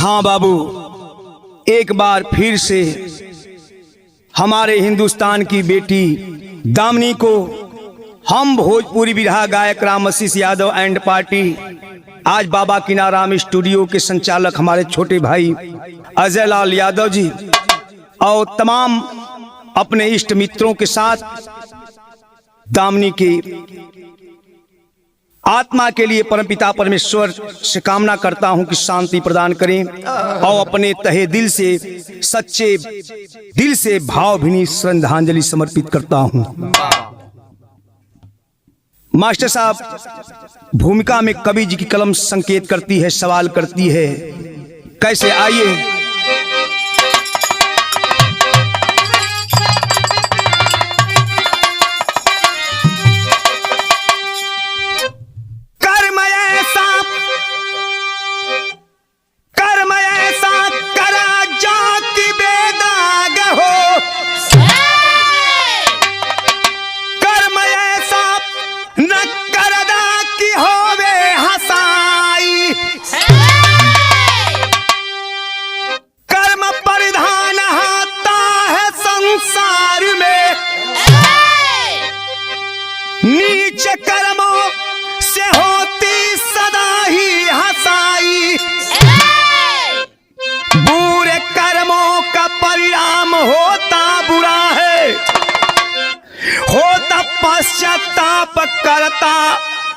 हाँ बाबू, एक बार फिर से हमारे हिंदुस्तान की बेटी दामिनी को हम भोजपुरी बिरहा गायक राम आशीष यादव एंड पार्टी आज बाबा किनाराम स्टूडियो के संचालक हमारे छोटे भाई अजय लाल यादव जी और तमाम अपने इष्ट मित्रों के साथ दामिनी की आत्मा के लिए परमपिता परमेश्वर से कामना करता हूं कि शांति प्रदान करें और अपने तहे दिल से सच्चे दिल से भावभीनी श्रद्धांजलि समर्पित करता हूं। मास्टर साहब, भूमिका में कवि जी की कलम संकेत करती है, सवाल करती है, कैसे? आइए। कर्मों से होती सदा ही हंसाई, बुरे कर्मों का परिणाम होता बुरा है, होता पश्चाताप करता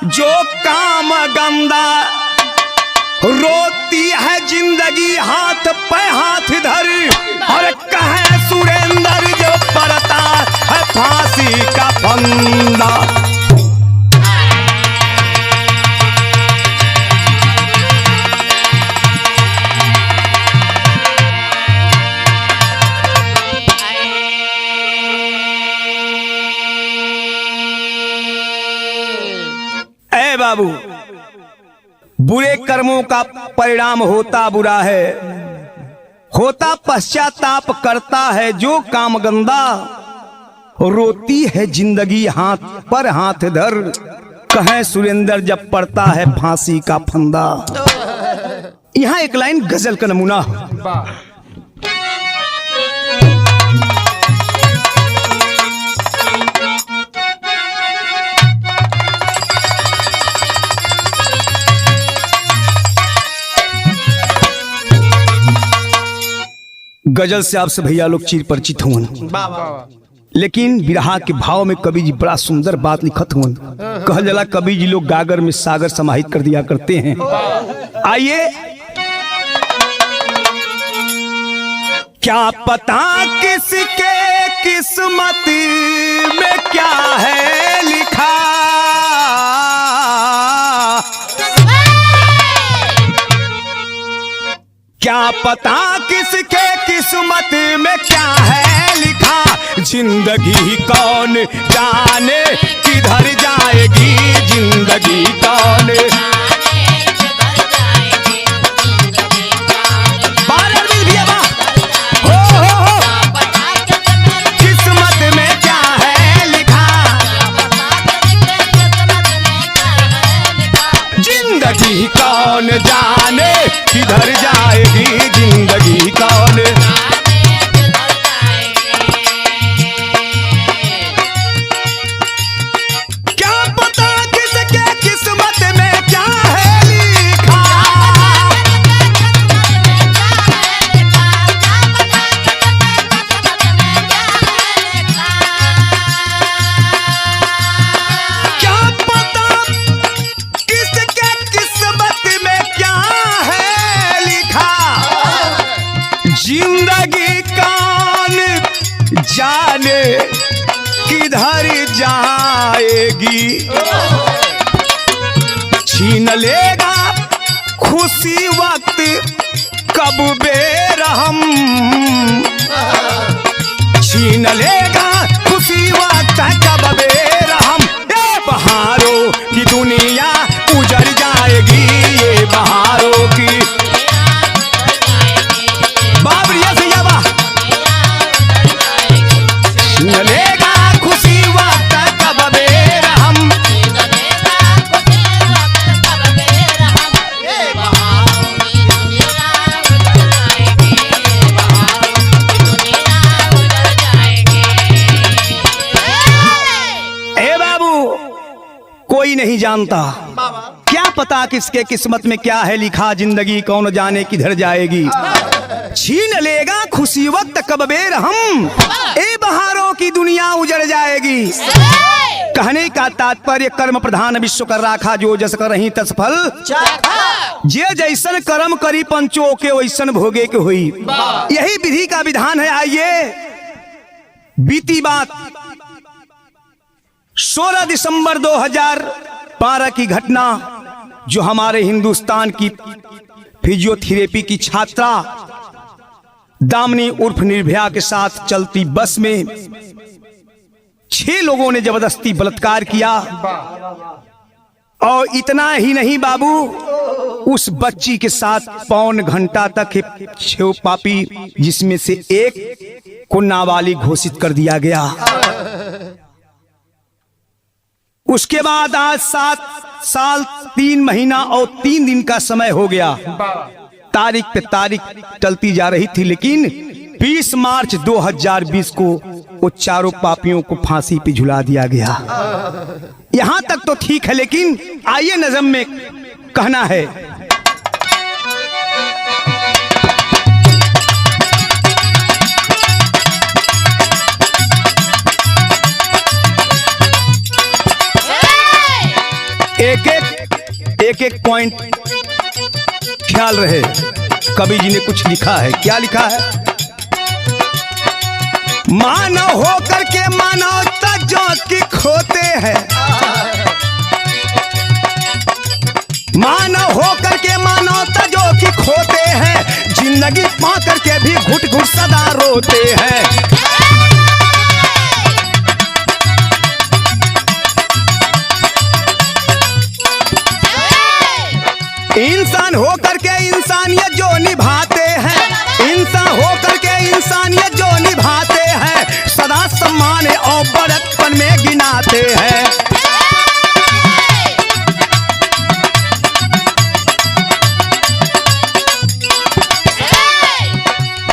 जो काम गंदा, रोती है जिंदगी हाथ पे हाथ धर और कहे सुरेंद्र जो पड़ता है फांसी का फंदा। बाबू, बुरे कर्मों का परिणाम होता बुरा है, होता पश्चाताप करता है जो काम गंदा, रोती है जिंदगी हाथ पर हाथ धर, कहे सुरेंद्र जब पड़ता है फांसी का फंदा। यहां एक लाइन गजल का नमूना। गजल से आपसे भैया लोग चिर परिचित हुए, लेकिन बिरहा के भाव में कवि जी बड़ा सुंदर बात लिखत हुए। कहल जाला कवि जी लोग गागर में सागर समाहित कर दिया करते हैं। आइए। क्या पता किसके किस्मत में क्या है लिखा, क्या पता किसके किस्मत में क्या है लिखा, जिंदगी कौन जाने किधर जाएगी, जिंदगी कौन किस्मत में क्या है लिखा, जिंदगी कौन जाने किधर जाएगी, जिंदगी कौन। क्या पता किसके किस्मत में क्या है लिखा, क्या पता किसके किस्मत में क्या है लिखा, जिंदगी कौन जाने किधर जाएगी, छीन लेगा खुशी वक्त कब बेरहम, छीन लेगा खुशी वक्त कब बेरहम, ये बहारों की दुनिया उजड़ जाएगी, ये बहारों की लेगा खुशी वक्त कब बेरहम, कोई नहीं जानता। क्या पता किसके किस्मत में क्या है लिखा, जिंदगी कौन जाने किधर जाएगी। छीन लेगा खुशी वक्त कब बेर हम, ए बहारों की दुनिया उजड़ जाएगी। कहने का तात्पर्य कर्म प्रधान विश्व कर राखा, जो जस कर रही तस फल जे जैसन कर्म करी पंचों के वैसन भोगे के हुई। यही विधि का विधान है। आइए बीती बात 16 दिसंबर 2012 की घटना, जो हमारे हिंदुस्तान की फिजियोथेरेपी की छात्रा दामिनी उर्फ निर्भया के साथ चलती बस में 6 लोगों ने जबरदस्ती बलात्कार किया। और इतना ही नहीं बाबू, उस बच्ची के साथ पौन घंटा तक 6 पापी, जिसमें से एक को नाबालिग घोषित कर दिया गया। उसके बाद आज 7 साल 3 महीना और 3 दिन का समय हो गया। तारीख पे तारीख टलती जा रही थी, लेकिन 20 मार्च 2020 को वो चारों पापियों को फांसी पे झुला दिया गया। यहां तक तो ठीक है, लेकिन आइए नज़म में कहना है। एक एक पॉइंट ख्याल रहे। कवि जी ने कुछ लिखा है। क्या लिखा है? मानव होकर के मानवता जो कि खोते हैं, मानव होकर के मानवता जो कि खोते हैं, जिंदगी पा करके भी घुट घुट सदा रोते हैं। इंसान होकर के इंसानियत जो निभाते हैं, इंसान होकर के इंसानियत जो निभाते हैं, सदा सम्मान और बड़प्पन में गिनाते हैं।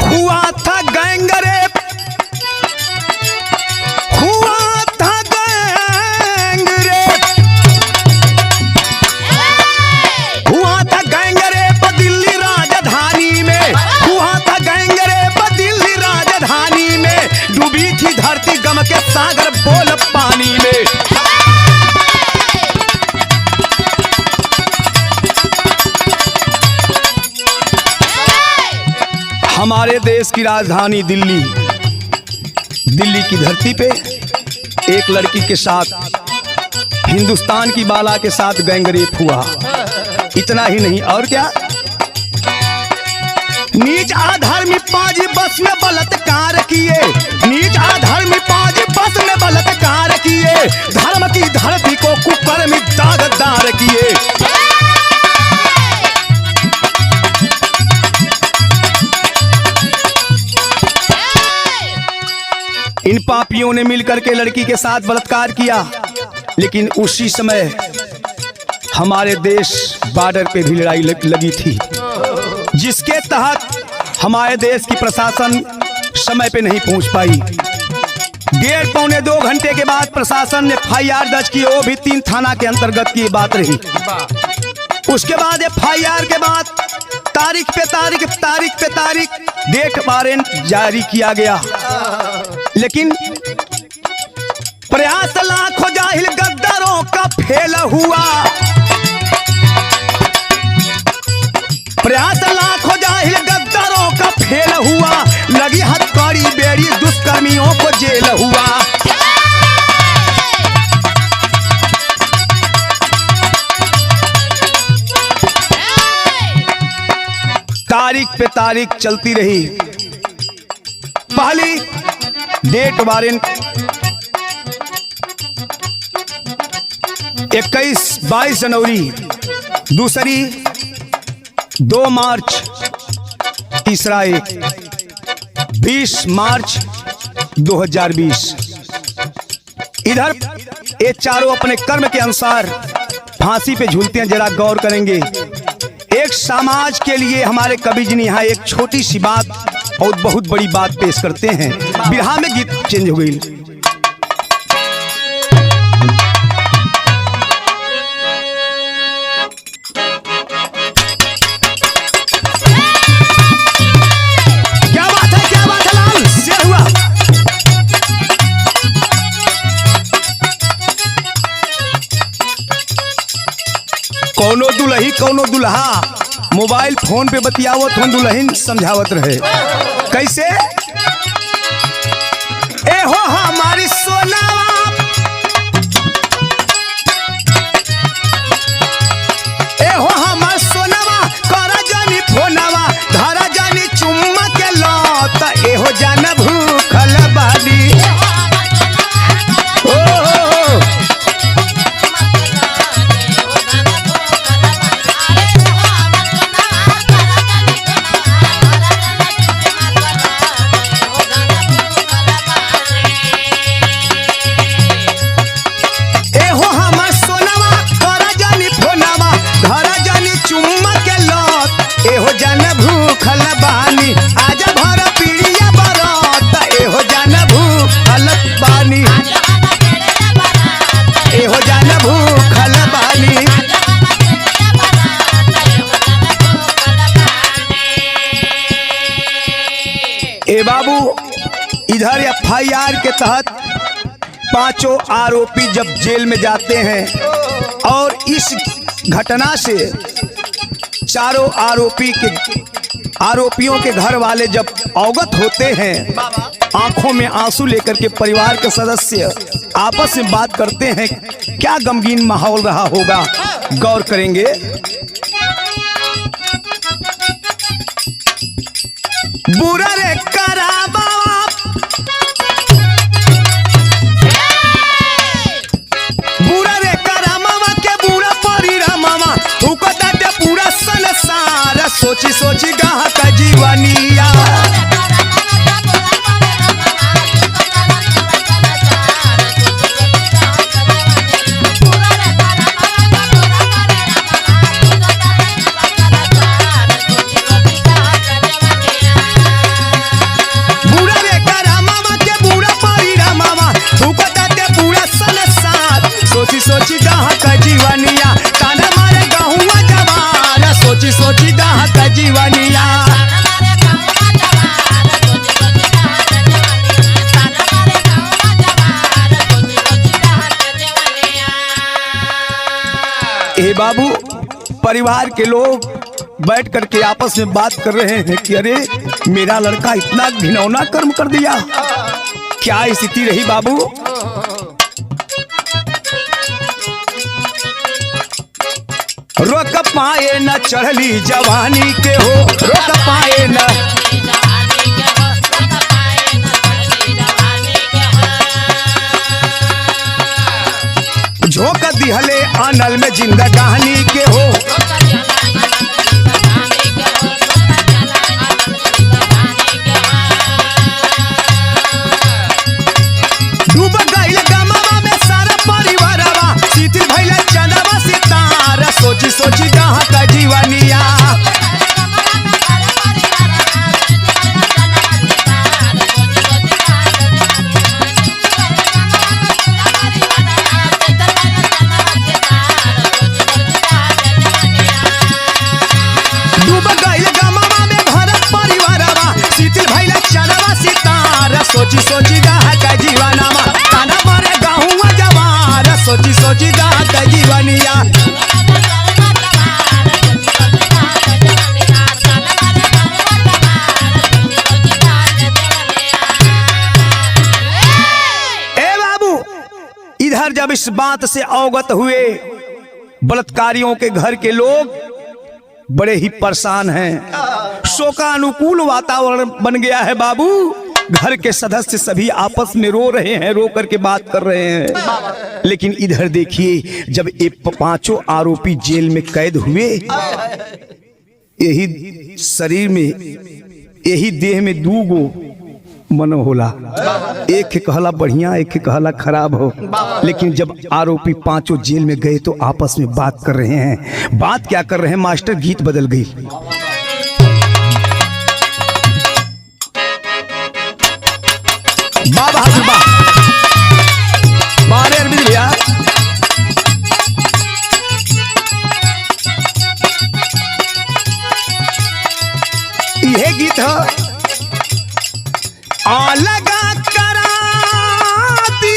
हुआ था गैंगरेप, हुआ था गैंगरेप, हुआ था गैंगरेप दिल्ली राजधानी में, हुआ था गैंगरेप दिल्ली राजधानी में, डूबी थी धरती गम के सागर बोल पानी में। हमारे देश की राजधानी दिल्ली, दिल्ली की धरती पे एक लड़की के साथ, हिंदुस्तान की बाला के साथ गैंगरेप हुआ। इतना ही नहीं, और क्या? नीच अधर्मी 5 बस में बलात्कार किए, नीच अधर्मी 5 बस में बलात्कार किए, धर्म की धरती को कुकर्मी दागदार किए। इन पापियों ने मिलकर के लड़की के साथ बलात्कार किया, लेकिन उसी समय हमारे देश बॉर्डर पे भी लड़ाई लगी थी, जिसके तहत हमारे देश की प्रशासन समय पे नहीं पहुंच पाई। 1.5 पौने 2 घंटे के बाद प्रशासन ने FIR दर्ज की, वो भी 3 थाना के अंतर्गत की बात रही। उसके बाद FIR के बाद तारीख पे तारीख डेट वारंट जारी किया गया, लेकिन प्रयास लाखों जाहिल गद्दारों का फेल हुआ, प्रयास लाखों जाहिल गद्दारों का फेल हुआ, लगी हथकड़ी बेड़ी दुष्कर्मियों को जेल हुआ। तारीख पे तारीख चलती रही। पहली डेट वारंट 21-22 जनवरी, दूसरी 2 मार्च, तीसरा 20 मार्च 2020। इधर ये चारों अपने कर्म के अनुसार फांसी पे झूलते हैं। जरा गौर करेंगे, एक समाज के लिए हमारे कवि जी ने यहाँ एक छोटी सी बात और बहुत बड़ी बात पेश करते हैं। बिरहा में गीत चेंज हो गई। कौनो दुल्ही कौनो दुल्हा मोबाइल फोन पे बतियावत हो, दुल्हन समझावत रहे कैसे, ए हो हमारी सोनावा, ए हो हमार सोनावा, करा जानी फोनावा, धरा जानी चुम्मा के लौट, ए हो जाना भूखल बानी। ए बाबू, इधर एफआईआर के तहत 5 आरोपी जब जेल में जाते हैं और इस घटना से 4 आरोपियों के घर वाले जब अवगत होते हैं, आंखों में आंसू लेकर के परिवार के सदस्य आपस में बात करते हैं। क्या गमगीन माहौल रहा होगा, गौर करेंगे। बुरा रे करा बाप, बुरा रे करा मामा के बुरा परिरा मामा, उकता ते पूरा संसार, सोची सोची गाह का जीवनिया। सोची गाह का जीवनिया, ताना मारे गहुआ जवान, सोची सोची गाह का जीवनिया। ए बाबू, परिवार के लोग बैठ करके आपस में बात कर रहे हैं कि अरे मेरा लड़का इतना घिनौना कर्म कर दिया। क्या स्थिति रही बाबू? रोक पाए न चढ़ली जवानी के हो, रोक पाए न, झोंक दिहले अनल में जिंदगानी के हो, डूब गइल गमवा में सारा परिवारवा, शिथिल भइल चंदवा सितारा, सोची सोची गाह का जीवनिया। डूब गइल गमवा में भरत परिवारवा, शिथिल भइल चंदवा सितारा, सोची सोची गाह का जीवनमा, ताना मारे गहुआ जवान, सोची सोची गाह का जीवनिया। इधर जब इस बात से अवगत हुए बलात्कारियों के घर के लोग बड़े ही परेशान हैं। शोकानुकूल वातावरण बन गया है बाबू। घर के सदस्य सभी आपस में रो रहे हैं, रो करके बात कर रहे हैं। लेकिन इधर देखिए, जब ये 5 आरोपी जेल में कैद हुए, यही शरीर में, यही देह में 2 गो मन होला, एक के कहला बढ़िया, एक के कहला खराब हो। लेकिन जब आरोपी 5 जेल में गए तो आपस में बात कर रहे हैं। बात क्या कर रहे हैं मास्टर? गीत बदल गई। वाह बहादुर वाह, बारे अरविंद भैया। यह गीत है लगा करा दी,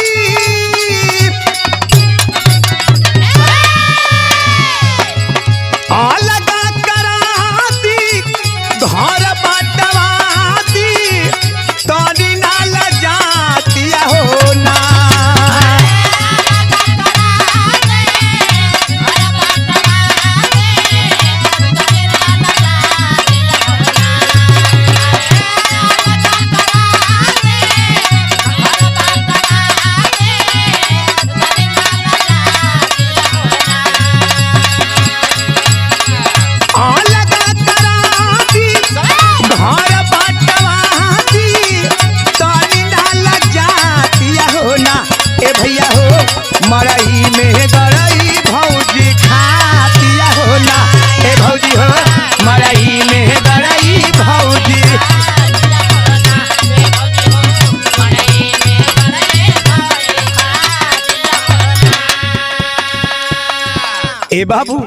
ए बाबू,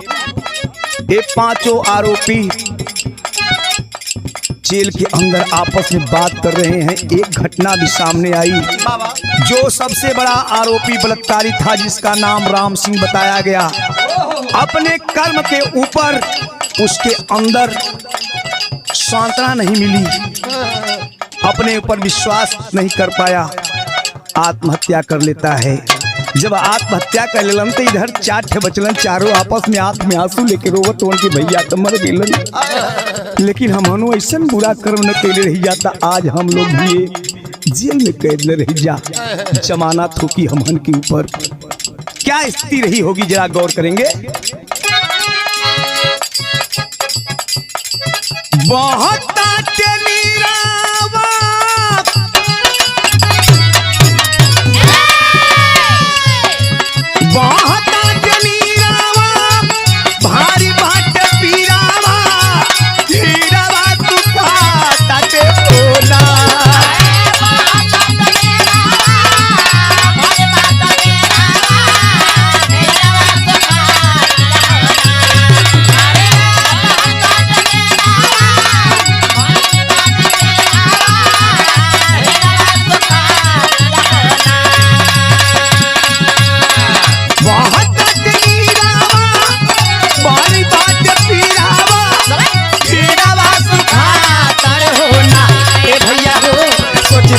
ये पांचों आरोपी जेल के अंदर आपस में बात कर रहे हैं। एक घटना भी सामने आई। जो सबसे बड़ा आरोपी बलात्कारी था, जिसका नाम राम सिंह बताया गया, अपने कर्म के ऊपर उसके अंदर सांत्वना नहीं मिली, अपने ऊपर विश्वास नहीं कर पाया, आत्महत्या कर लेता है। जब आत्महत्या कर लेलन तो इधर 4 ठे बचलन, चारों आपस में आंख में आंसू लेके रोवत होन कि भैया तो मर गेलन, लेकिन हमनो ऐसा बुरा कर्म न कैले रही जाता, आज हम लोग भी जेल में कैद न रही जा, जमानत होगी हमन के ऊपर। क्या स्थिति रही होगी, जरा गौर करेंगे। बहुत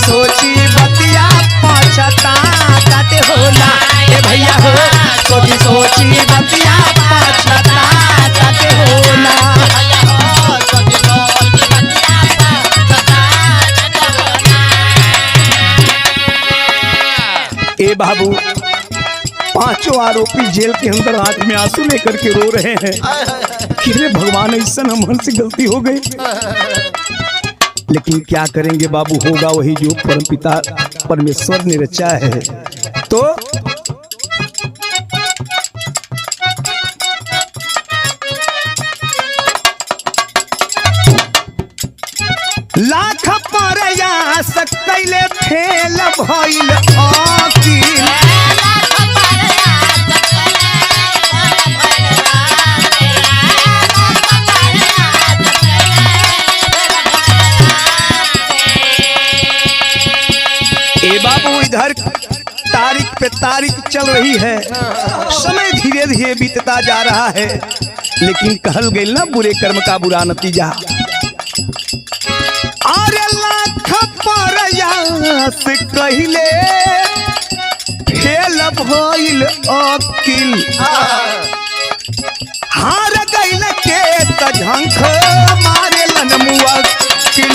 सोची बतिया पछताते होला, ए भैया हो सोची सोची बतिया पछताते होला। ए बाबू, पांचों आरोपी जेल के अंदर आंख में आंसू लेकर के रो रहे हैं कि रे भगवान, ऐसा हमन से गलती हो गई। लेकिन क्या करेंगे बाबू, होगा वही जो परमपिता परमेश्वर ने रचा है। तो लाख प्रयास कैले फेल भइल अकील, बाबू इधर तारीख पे तारीख चल रही है, समय धीरे धीरे बीतता जा रहा है, लेकिन कहल गई ना, बुरे कर्म का बुरा नतीजा। अरे लाख प्रयास कहिले फेल भइल अकील, हार गइल के त झंख मारेलन मुवक्किल।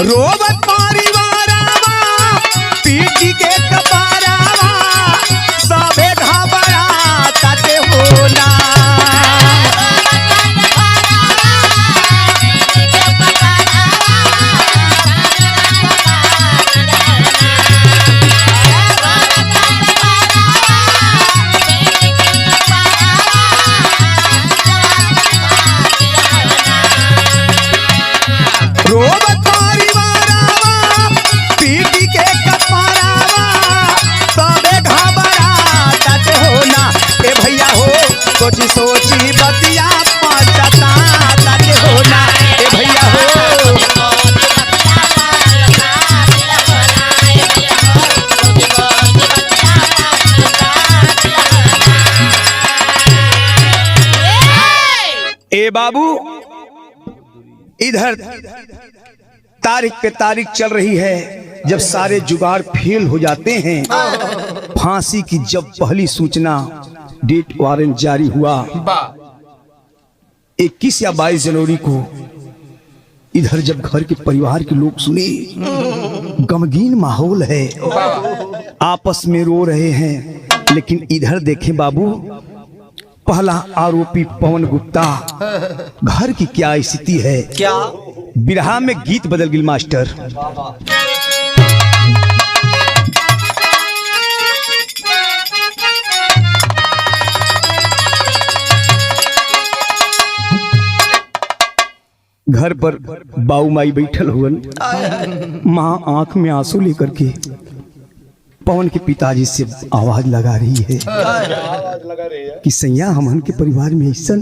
रोवत परिवारावा पीटी के कपारावा, सबे घबराते होला। रोवत सोची सोची बतिया पछताते होला, ए भैया हो। ए बाबू, इधर तारीख पे तारीख चल रही है। जब सारे जुगाड़ फेल हो जाते हैं, फांसी की जब पहली सूचना डेट वारंट जारी हुआ 21 या 22 जनवरी को, इधर जब घर के परिवार के लोग सुने, गमगीन माहौल है, आपस में रो रहे हैं। लेकिन इधर देखें बाबू, पहला आरोपी पवन गुप्ता, घर की क्या स्थिति है, क्या बिरहा में गीत बदल गई मास्टर। घर पर बाऊ माई बैठल हुवन, माँ आंख में आंसू लेकर के पवन के पिताजी से आवाज लगा रही है कि सैया हमन के परिवार में ऐसा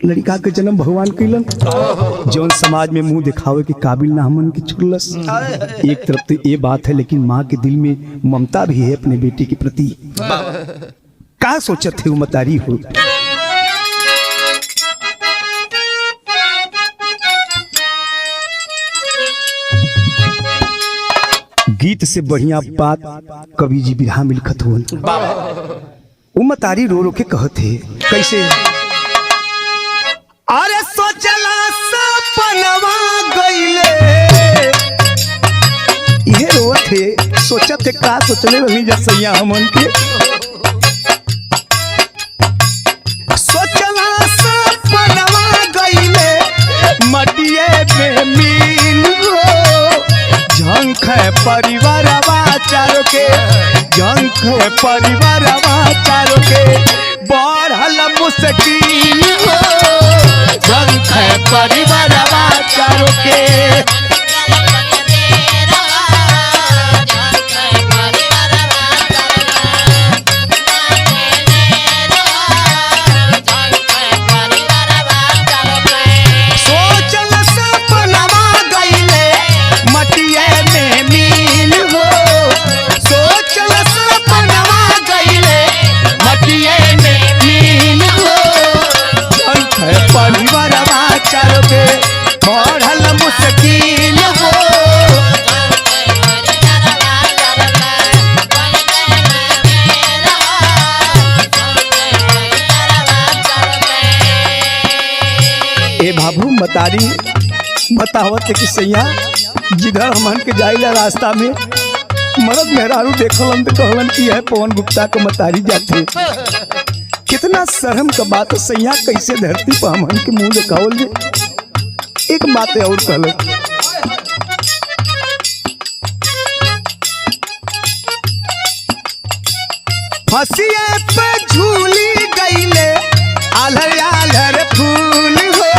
लड़का के जन्म भगवान कैलन जौन समाज में मुंह दिखावे के काबिल ना हमन के छुड़लस। एक तरफ तो ये बात है, लेकिन माँ के दिल में ममता भी है अपने बेटे के प्रति। का सोचत थे वो मतारी हो। गीत से बढ़िया बात कवि जी बिरहा में लिखत हुन। वो मतारी रो रो के कहते कैसे, अरे सोचला सपनवा गइले, ये रोत है सोचत है का सोचले रही जसैया हमन के। सोचला सपनवा गइले मटिए में मिल हो, झंख परिवारवा चारों के, झंख परिवारवा चारों के बढ़ल मुश्किल हो, झंख परिवारवा चारों के। ए बाबू मतारी बतावत है कि सैया जिधर हमन के जाइला रास्ता में मर्द मेहरारू देखलन तो कहलन कि है पवन गुप्ता के मतारी जाते। कितना शर्म का बात है सैया, कैसे धरती पर हमन के मुंह दिखावल जे। एक बात और कहलन, फसिए पे झूली गईले आलर आलर फूल हो,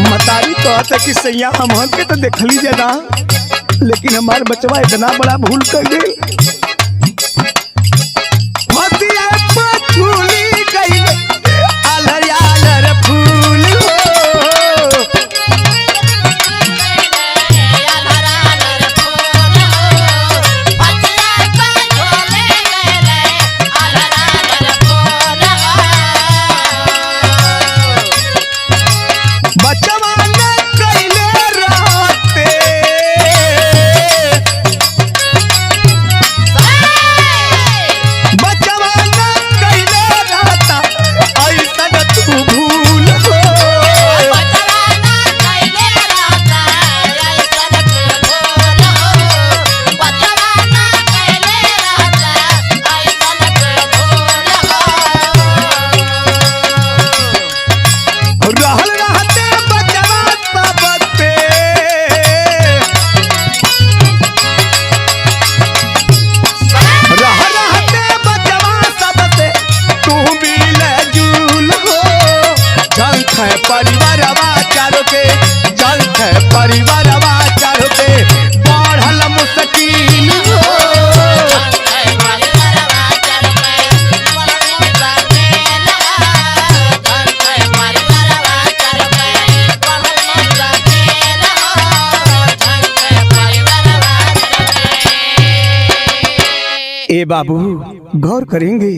मतारी कहते कि सैया हम के तो देखली जना, लेकिन हमारे बचवा इतना बड़ा भूल कर गए। परिवारवा चारों के, झंख परिवारवा चारों के बढ़ल मुश्किल हो, ए बाबू गौर करेंगे,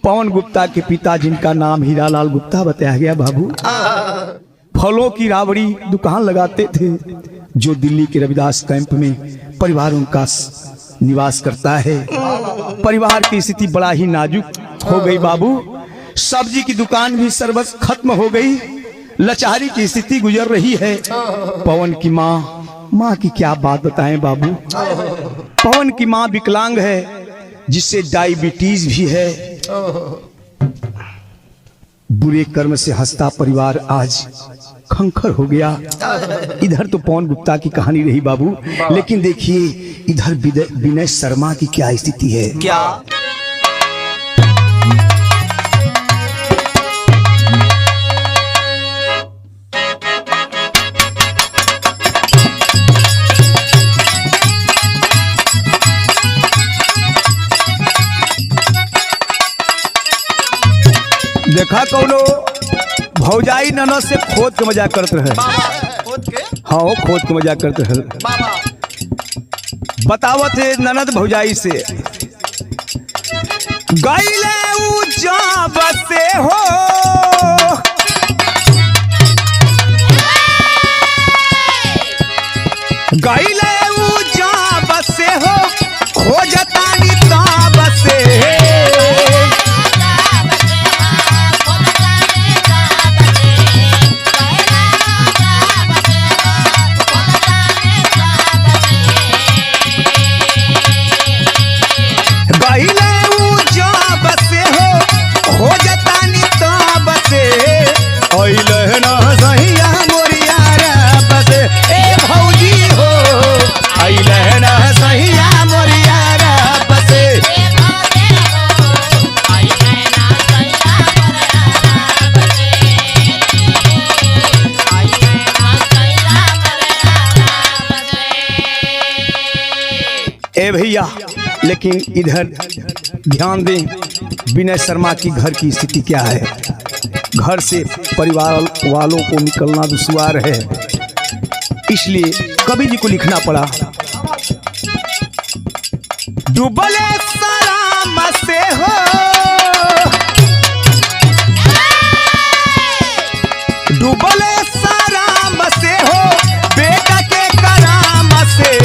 पवन गुप्ता के पिता जिनका नाम हीरालाल गुप्ता बताया गया बाबू, फलों की रावड़ी दुकान लगाते थे जो दिल्ली के रविदास कैंप में परिवारों का निवास करता है। परिवार की स्थिति बड़ा ही नाजुक हो गई बाबू, सब्जी की दुकान भी सर्वस खत्म हो गई, लाचारी की स्थिति गुजर रही है। पवन की माँ की क्या बात बताएं बाबू, पवन की माँ विकलांग है जिससे डायबिटीज भी है। बुरे कर्म से हंसता परिवार आज खंखर हो गया। इधर तो पवन गुप्ता की कहानी रही बाबू, लेकिन देखिए इधर विनय शर्मा की क्या स्थिति है। क्या देखा कौनो भौजाई ननद से खोद के मजाक करते रहे। हाँ वो खोद के मजाक करते रहे। बतावत है ननद भौजाई से, गईले उ जब से हो गईले उ जब से हो खोजतानी तब से ए भैया। लेकिन इधर ध्यान दें विनय शर्मा की घर की स्थिति क्या है। घर से परिवार वालों को निकलना दुश्वार है, इसलिए कवि जी को लिखना पड़ा, डूबले सलाम से हो डूबले सलाम से हो बेटा के कराम से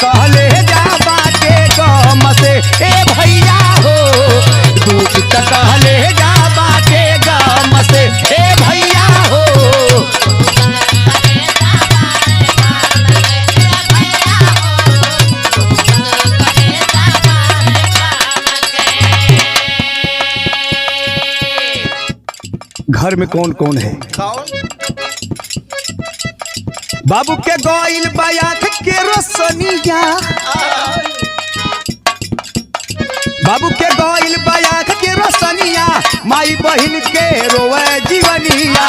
कहले जा बाटे गम से ए भैया हो, दुख त कहले जा बाटे गम से ए भैया हो। घर में कौन कौन है? बाबू के गोइल बयाख के रोशनिया, बाबू के गोइल बयाख के रोशनिया, माई बहन के रोवे जीवनिया।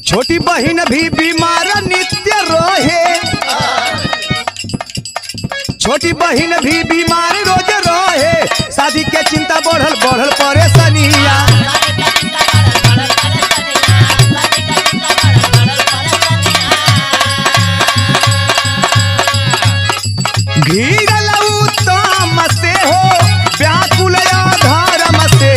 छोटी बहन भी बीमार नित्य रोहे, छोटी बहन भी बीमार रोज रोहे, शादी के चिंता बढ़ल बढ़ल परेशानिया। घिरल उत्तम से हो व्याकुल धर्म से,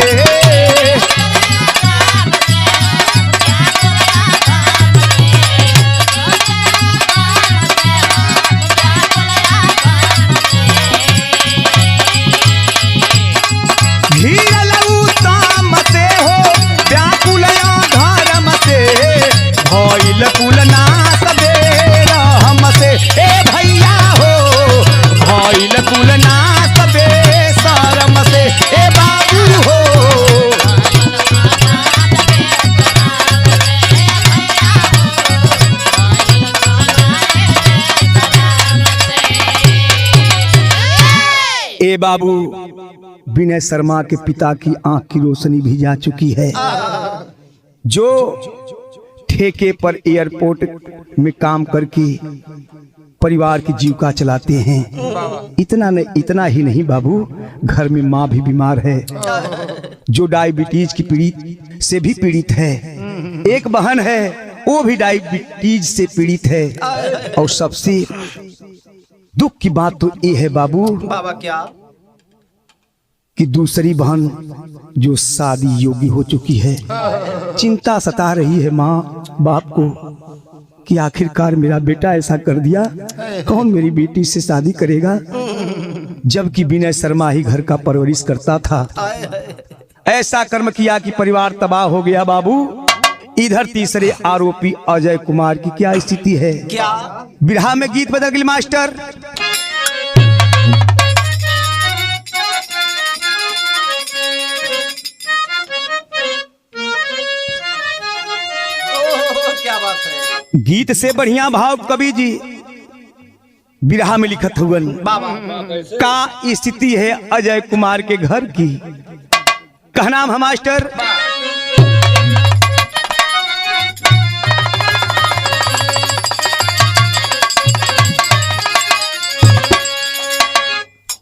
घिरल उत्तम से हो व्याकुल धर्म से, भइल कुल नाश बेरहम से ए भैया हो, भइल कुल नाश बेशरम से ए बाबू हो। ए बाबू, विनय शर्मा के पिता की आंख की रोशनी भी जा चुकी है, जो ठेके पर एयरपोर्ट में काम करके परिवार की जीविका चलाते हैं। इतना ही नहीं बाबू, घर में माँ भी बीमार है, जो डायबिटीज की पीड़ित से भी पीड़ित है। एक बहन है, वो भी डायबिटीज से पीड़ित है। और सबसे दुख की बात तो ये है बाबू, बाबा क्या, कि दूसरी बहन जो शादी योगी हो चुकी है। चिंता सता रही है माँ बाप को कि आखिरकार मेरा बेटा ऐसा कर दिया, कौन मेरी बेटी से शादी करेगा, जबकि विनय शर्मा ही घर का परवरिश करता था। ऐसा कर्म किया कि परिवार तबाह हो गया बाबू। इधर तीसरे आरोपी अजय कुमार की क्या स्थिति है? क्या बिरहा में गीत बदल गई मास्टर। क्या बात है। गीत से बढ़िया भाव कवि जी बिरहा में लिखत हुए का स्थिति है अजय कुमार के घर की। कहना है मास्टर,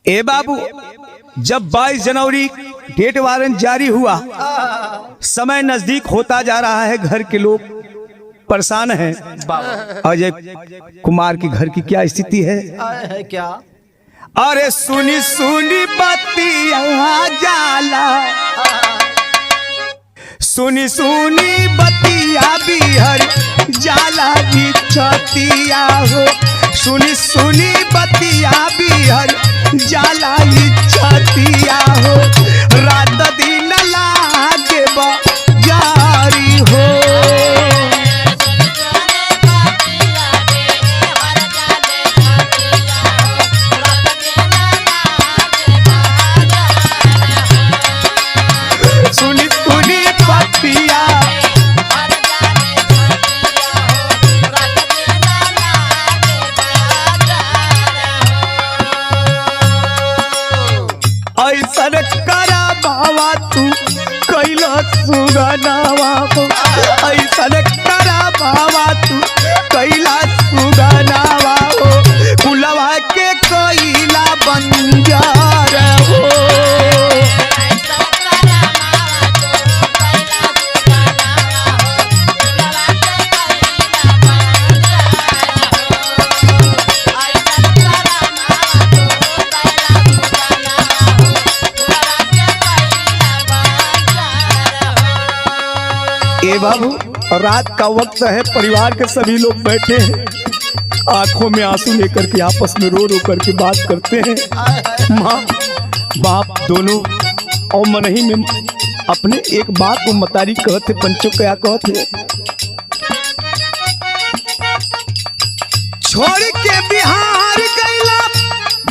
ए बाबू, जब 22 जनवरी डेट वारंट जारी हुआ, समय नजदीक होता जा रहा है, घर के लोग परेशान हैं। अजय कुमार के घर की क्या स्थिति है? क्या? अरे सुनी सुनी बतिया जाला, सुनी सुनी बतिया बिहर जाला की छतिया हो, सुनी सुनी बतिया बिहर जाला की छतिया हो, रात दिन लागे जारी हो। ऐसा करा बाबा तू कैला सुगनावा हो, ऐसा करा बाबा तू कैला सुगनावा हो, कुलवा के कैला बंजार हो। ए बाबू, रात का वक्त है, परिवार के सभी लोग बैठे हैं, आंखों में आंसू लेकर के आपस में रो रो करके बात करते हैं। माँ बाप दोनों और मनही में अपने एक बात को मतारी कहते, पंचों क्या कहते, छोड़ के बिहार गईला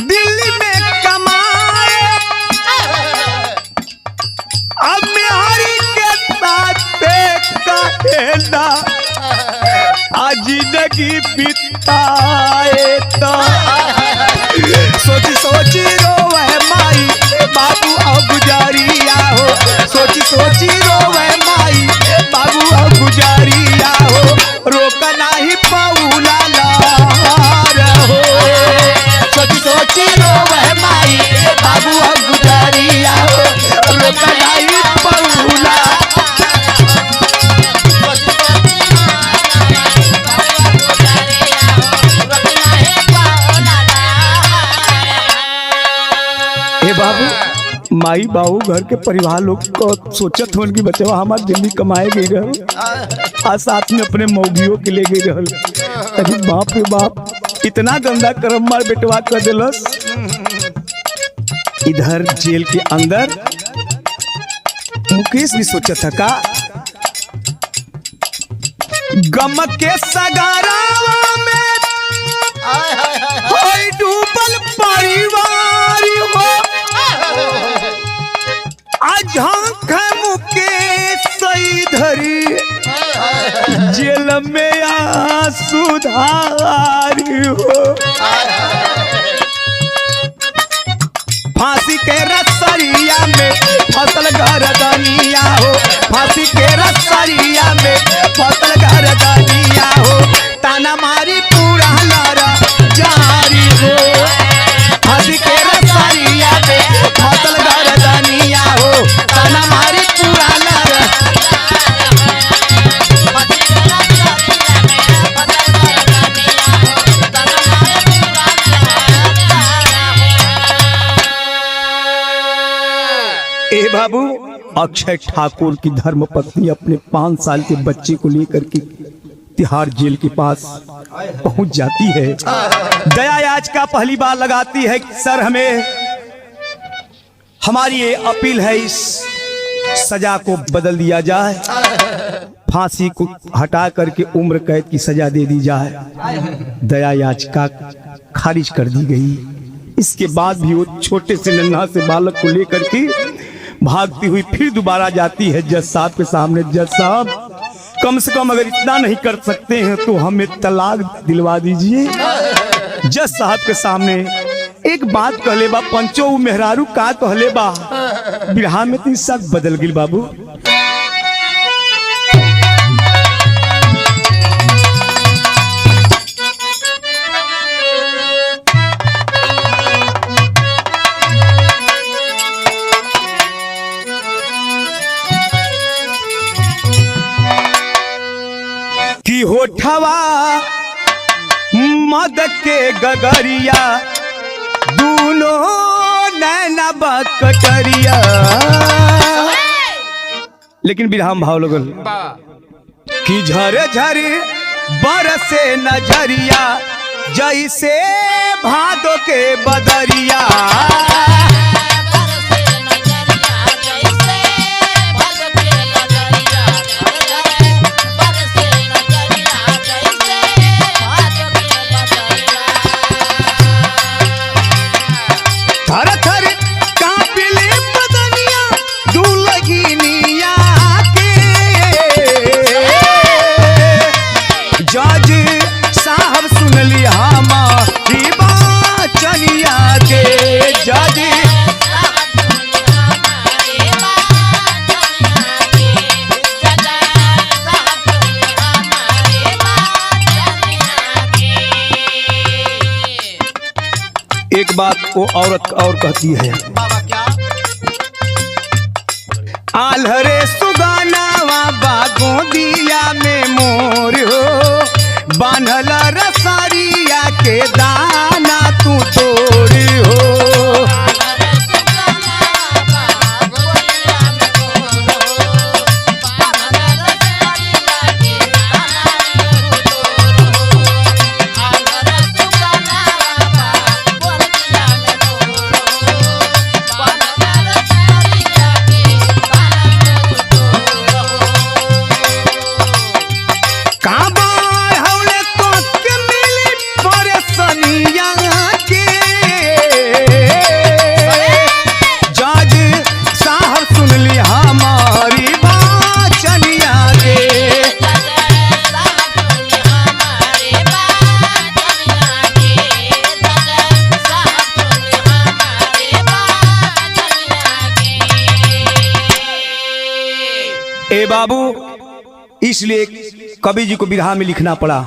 दिल्ली में कमाए, अब बिहारी के साथ जिंदगी बिताए तो सोची सोची रोवे माई बाबू अब गुजारिया हो, सोची सोची रोवे माई बाबू अब गुजारिया हो, रोका नहीं पौला लार हो, सोची सोची रोवे माई बाबू अब गुजारिया हो, रोका नहीं पौला। बाबू माई बाबू घर के परिवार लोग को सोचत हो कि बच्चा हमारे दिल्ली कमाए गई रह, आज साथ में अपने मौगियों के ले गई रह। अरे बाप रे बाप, इतना गंदा कर्म मार बेटवा कर दिलस। इधर जेल के अंदर मुकेश भी सोचा था का गम के सगारा में डूबल परिवार हो, आझांक मुकेश धरी जेल में सुधारी हो, फांसी के रसरिया में फसल गर्दनिया हो, फांसी के रसरिया में फसल गर्दनिया हो, ताना मारी पूरा लड़ा जारी हो, फांसी के रसरिया में फसल गर्दनिया हो, ताना मारी पूरा लड़ा। ए बाबू, अक्षय ठाकुर की धर्म पत्नी अपने 5 साल के बच्चे को लेकर के तिहाड़ जेल के पास पहुंच जाती है। दया याचिका पहली बार लगाती है कि सर हमें हमारी ये अपील है, इस सजा को बदल दिया जाए, फांसी को हटा करके उम्र कैद की सजा दे दी जाए। दया याचिका खारिज कर दी गई। इसके बाद भी वो छोटे से नन्हा से बालक को लेकर के भागती हुई फिर दोबारा जाती है जज साहब के सामने। जज साहब, कम से कम अगर इतना नहीं कर सकते हैं तो हमें तलाक दिलवा दीजिए। जज साहब के सामने एक बात कहले बा, पंचो मेहरारू का कहले बा, बिरहा में तीन सब बदल गिल बाबू। की होठवा मद के गगरिया दूनों नैना बकटरिया। लेकिन बिरहाम भाव लगल कि झर झर बरसे नजरिया जैसे भादो के बदरिया। थर थर कांपिले बदनिया दुलगिनिया के। जज साहब सुन लिया हमारी बाचनिया के। जज एक बात वो औरत और कहती है, बाबा क्या? आल्हरे सुगानावा बागों दिया में मोर हो, बांधल रसारिया के दाना तू तोड़ हो। ए बाबू, इसलिए कवि जी को बिरहा में लिखना पड़ा।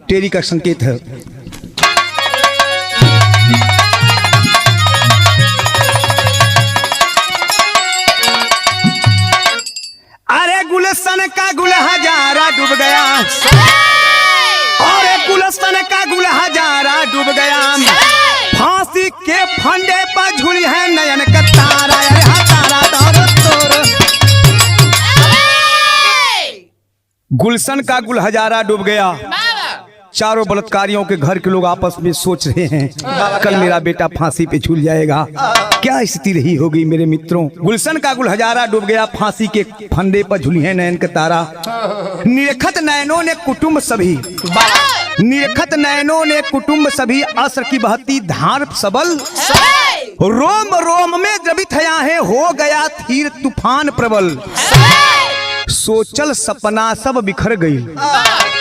टेरी का संकेत है। अरे गुलशन का गुल हजारा डूब गया, अरे गुलशन का गुल हजारा डूब गया, फांसी के फंदे पर झूली है नयन का तारा। अरे हा तारा तोर तोर। गुलशन का गुल हजारा डूब गया। चारों बलात्कारियों के घर के लोग आपस में सोच रहे हैं कल मेरा बेटा फांसी पे झूल जाएगा। क्या स्थिति रही होगी मेरे मित्रों। गुलशन का गुल हजारा डूब गया, फांसी के फंदे पर झूली है नयन का तारा। निरखत नयनों ने कुटुंब सभी, निरखत नयनों ने कुटुंब सभी, असर की बहती धार सबल, रोम रोम में द्रवित है हो गया थीर तूफान प्रबल। सोचल सपना सब बिखर गई,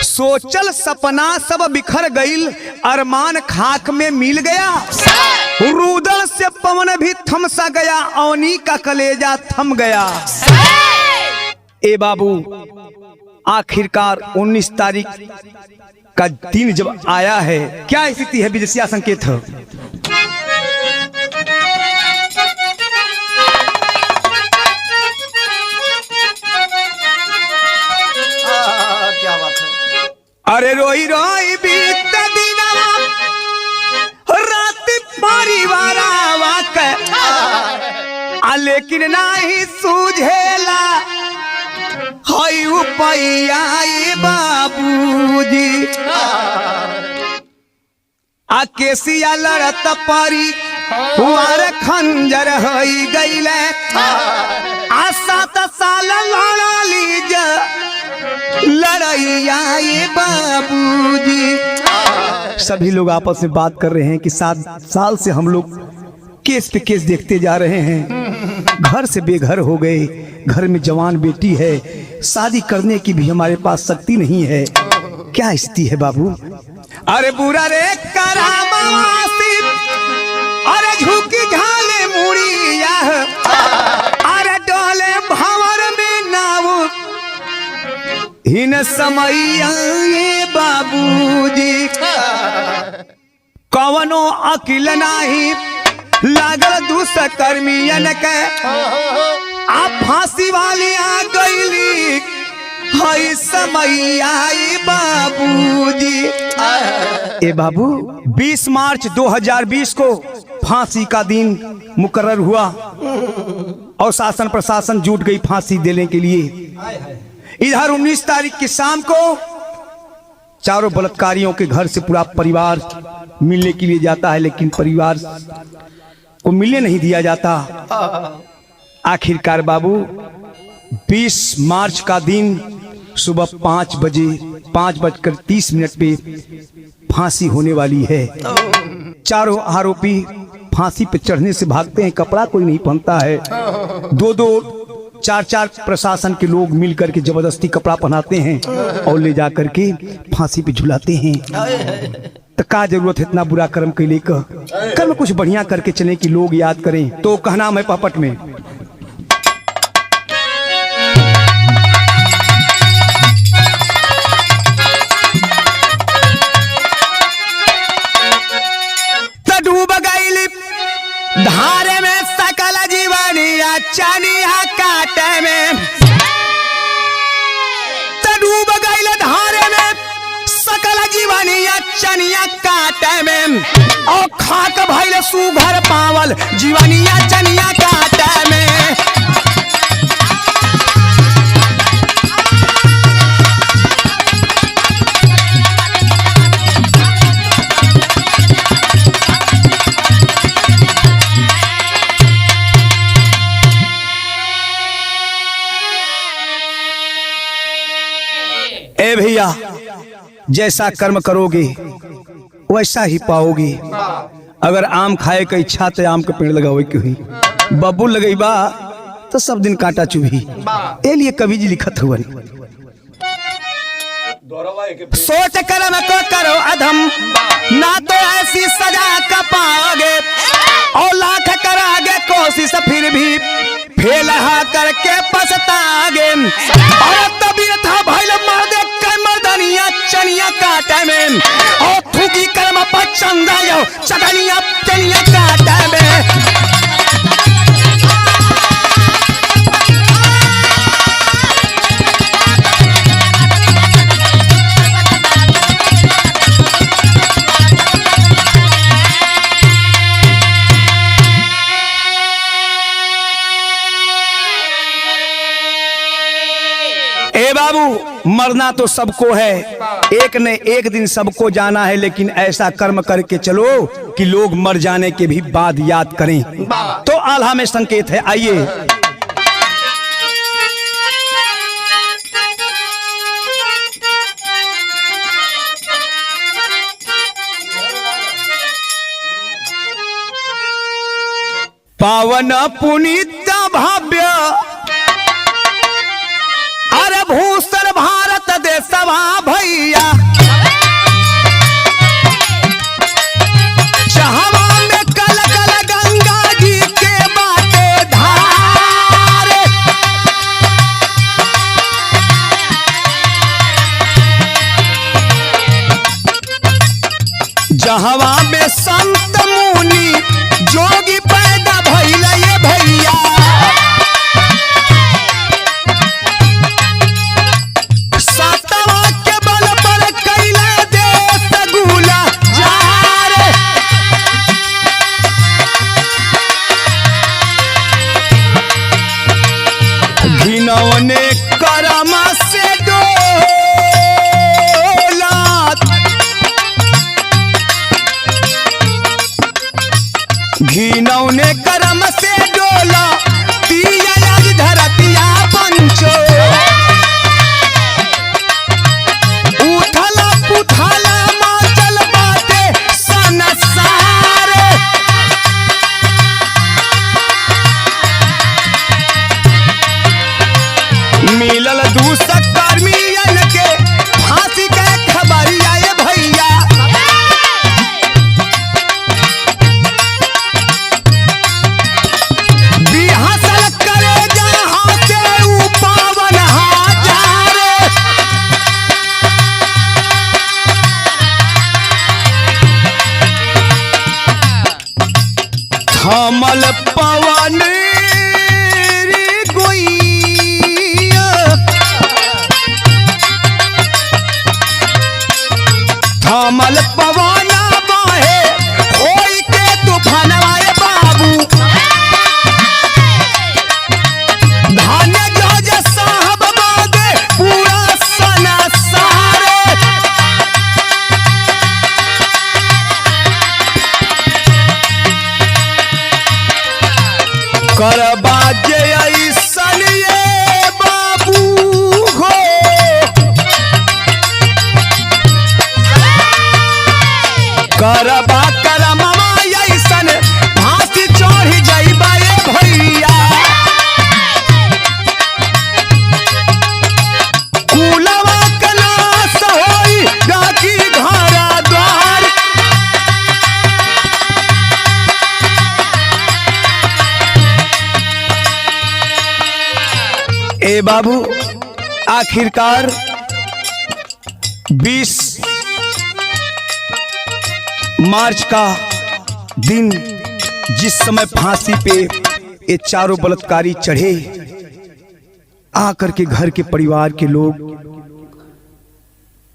सोचल सपना सब बिखर गई, अरमान खाक में मिल गया, रुदल से पवन भी थम सा गया, औनी का कलेजा थम गया। ए बाबू, आखिरकार 19 तारीख का दिन जब आया है, क्या स्थिति है विदेशिया संकेत है। क्या बात है? अरे रोई रोई बीत दिनवा रात परिवार लेकिन नहीं सूझेला हई उपैया बाबूजी आ केसिया लड़त पारी हुआर खंजर हई गईले आ 7 साल लड़ाली लड़ैया बाबूजी। सभी लोग आपस में बात कर रहे हैं कि 7 साल से हम लोग केस पे केस देखते जा रहे हैं, घर से बेघर हो गए, घर में जवान बेटी है, शादी करने की भी हमारे पास शक्ति नहीं है। क्या स्थिति है बाबू? अरे बुरा रे करामासी, अरे झुकी झाले मुड़िया, अरे डोले भंवर में नाव हिन समैया बाबूजी। कवनो अकिल नाही लागल दुष्कर्मियन के, आ फांसी वाली आ गईली हई समैया बाबूजी। ए बाबू 20 मार्च 2020 को फांसी का दिन मुकर्रर हुआ और शासन प्रशासन जुट गई फांसी देने के लिए। इधर 19 तारीख की शाम को चारों बलात्कारियों के घर से पूरा परिवार मिलने के लिए जाता है, लेकिन परिवार को मिलने नहीं दिया जाता। आखिरकार बाबू 20 मार्च का दिन सुबह 5:30 पे फांसी होने वाली है। चारों आरोपी फांसी पे चढ़ने से भागते हैं, कपड़ा कोई नहीं पहनता है। 2-2 4-4 प्रशासन के लोग मिलकर के जबरदस्ती कपड़ा पहनाते हैं और ले जा करके फांसी पे झुलाते हैं। तो क्या जरूरत है इतना बुरा कर्म के लिए? कर्म कुछ बढ़िया करके चले कि लोग याद करें। तो कहना मैं पापट में डूब गई धारे में सकल जीवनिया चनिया काटे में, डूब गई धारे में सकल जीवनिया चनिया काटे में, और खाक भइल सुघर पावल जीवनिया चनिया काटे में। ए भैया, जैसा कर्म करोगे वैसा ही पाओगे। अगर आम खाए का इच्छा तो आम का पेड़ लगाओ के हुई, बबुल लगई बा तो सब दिन कांटा चुभी। ए लिए कवि जी लिखत हुआ, सोच कर्म को करो अधम, ना तो ऐसी सजा का पाओगे, और लाख करागे कोशिश फिर भी फेल करके पछताओगे। और तबीयत भइल मर्द के मर्दनिया चनिया काटे में, और थूकी कर्म पर चंदा यो चटनिया चनिया काटे में। बाबू मरना तो सबको है, एक न एक दिन सबको जाना है, लेकिन ऐसा कर्म करके चलो कि लोग मर जाने के भी बाद याद करें। तो आल्हा में संकेत है, आइए। पावन पुनीत भव्य अरे भूषण भारत देशवा भैया, जहवा में कल कल गंगा जी के बाटे धार, जहवा में संत मुनि जोगी पैदा भइला ये भैया, घिनौने करम घिनौने करम से डोला पिया आज धरतिया पंचो उठला पुठला माचल बाटे सनसार मिलल दूसर कर्मियन के फांसी के खबरिया ये भैया बिहसल करे जहाँ से ऊ पावन हजार थमल पवन थमल पवना बाहे होई के तूफानवा ए बाबू धान्य जज साहब बागे पूरा सनसार करबा जे ऐसन ये बाबू हो करबा करमवा ऐसन फांसी चढ़ी जाइबा ए भैया कुलवा के नाश होई डाकी घर द्वार ए बाबू आखिरकार 20 मार्च का दिन जिस समय फांसी पे ये चारों बलात्कारी चढ़े आकर के घर के परिवार के लोग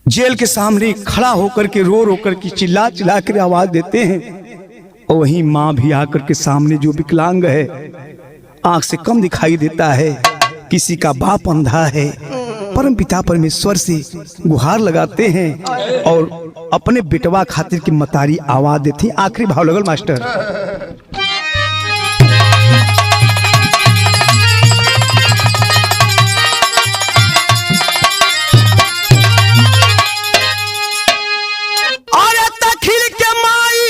जेल के सामने खड़ा होकर के रो कर के चिल्ला चिल्ला कर आवाज देते हैं और वहीं माँ भी आकर के सामने जो विकलांग है आंख से कम दिखाई देता है किसी का बाप अंधा है परम पिता परमेश्वर से गुहार लगाते हैं और अपने बेटवा खातिर की मतारी आवाज देती। आखिरी भाव लगल मास्टर अरे तखिल के माई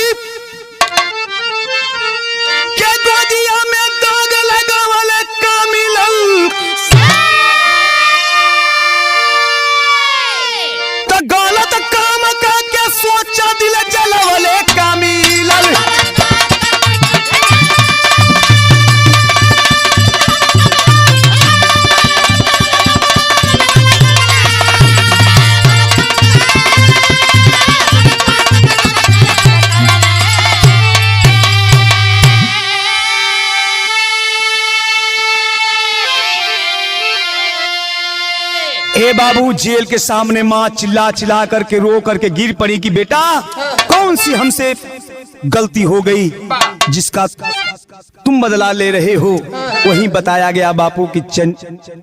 के गोदिया में दाग लगावल का मिलल गलत काम करके सोचा दिल जलवले का मिलल ए बाबू जेल के सामने माँ चिल्ला चिल्ला करके रो करके गिर पड़ी कि बेटा कौन सी हमसे गलती हो गई जिसका तुम बदला ले रहे हो। वहीं बताया गया बापू कि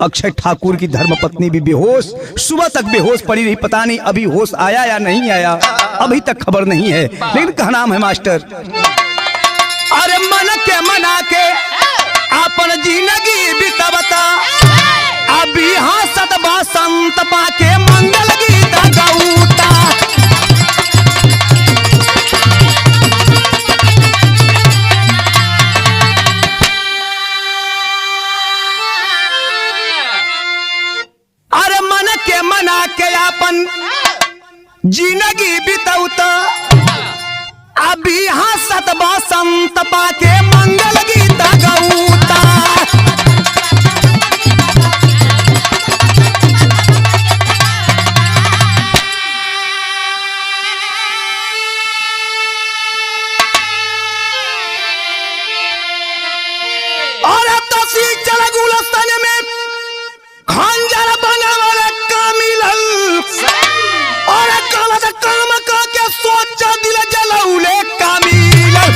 अक्षय ठाकुर की धर्मपत्नी भी बेहोश सुबह तक बेहोश पड़ी रही। पता नहीं अभी होश आया या नहीं आया अभी तक खबर नहीं है। लेकिन कहा नाम है मास्टर अरे मन के मना के अपन जिंदगी बितावता अभी हंसत बसंत पाके मंगल गीत गौता अरे मन के मना के अपन जिंदगी बितौता अभी हंसत बसंत पाके मंगल गीत गौता सोचा दिल जलौले का मिलल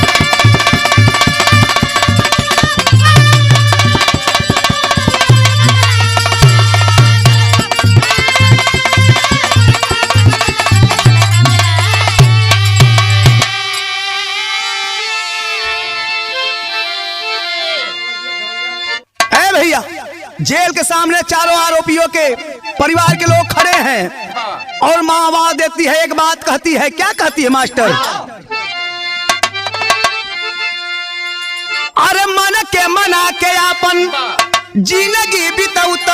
जेल के सामने चारों आरोपियों के परिवार के लोग खड़े हैं और माँ आवाज देती है, एक बात कहती है। क्या कहती है मास्टर? अरे मन के मना के अपन जिंदगी बितौत,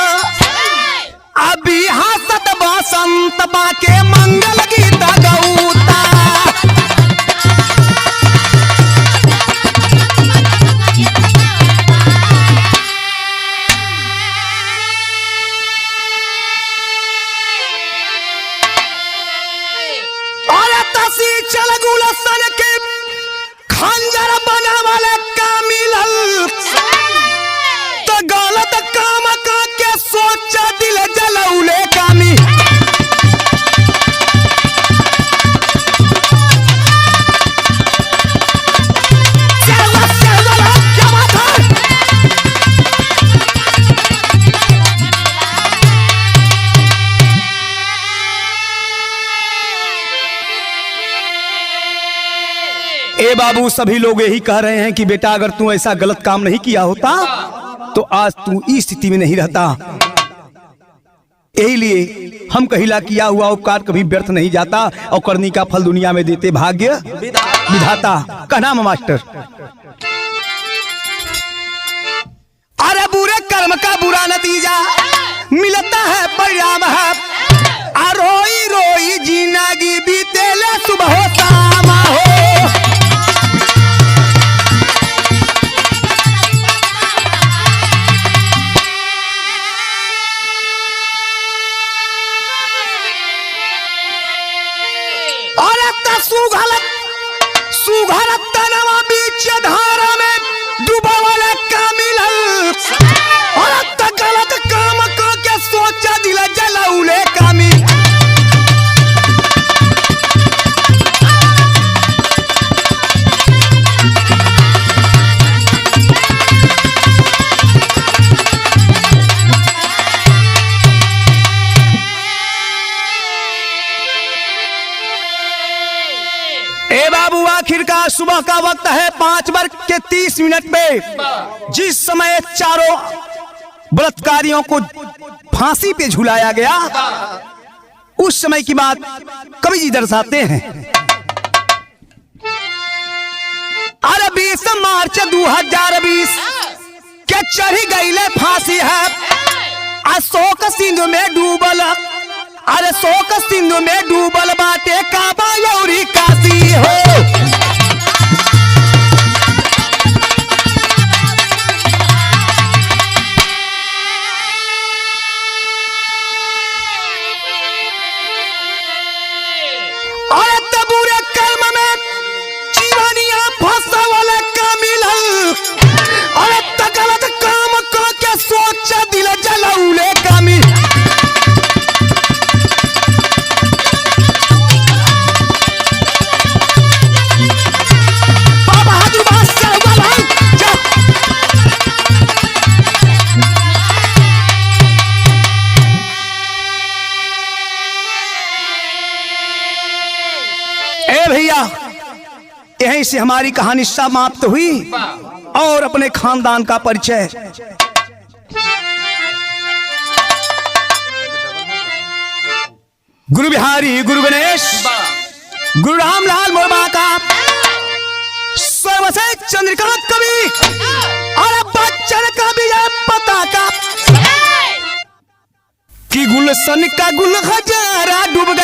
अभी हंसत बसंत बाके मंगल गीत गौता। चल गुलशन के खंजर बना वाले का मिलल, तो गलत काम का के सोचा दिल जलौले कामी। क्या बात है? ए बाबू, सभी लोग यही कह रहे हैं कि बेटा अगर तू ऐसा गलत काम नहीं किया होता तो आज तू इस स्थिति में नहीं रहता। यही लिए हम कहिला किया हुआ उपकार कभी व्यर्थ नहीं जाता और करनी का फल दुनिया में देते भाग्य विधाता। कहना मास्टर, अरे बुरे कर्म का बुरा नतीजा मिलता है, परिणाम है। रोई रोई जिंदगी बीतेले सुबह हो शाम हो। सुघर तनवा बीच धारा में डूबा वाला का मिलल, और गलत काम का के सोचा दिल जलौले कामी। ए बाबू, आखिरकार सुबह का वक्त है 5:30 पे, जिस समय चारों बलात्कारियों को फांसी पे झुलाया गया, उस समय की बात कवि जी दर्शाते हैं। अरे 20 मार्च 2020 के चढ़ी गईले फांसी है, अशोक सिंधु में डूबल। अरे शोक सिंधु में डूबल बाटे काबा यौरी काशी हो। अरे तबूरे कर्म में जीवनिया फंसवल का मिलल, अरे गलत काम को के सोच दिल जलौले कामी। भैया, यहीं से हमारी कहानी समाप्त हुई और अपने खानदान का परिचय। गुरु बिहारी, गुरु गणेश, गुरु रामलाल मोरबा का सर्वश्रेष्ठ चंद्रकांत कवि और बच्चन का विजय पताका कि गुलशन का गुल हजारा डूब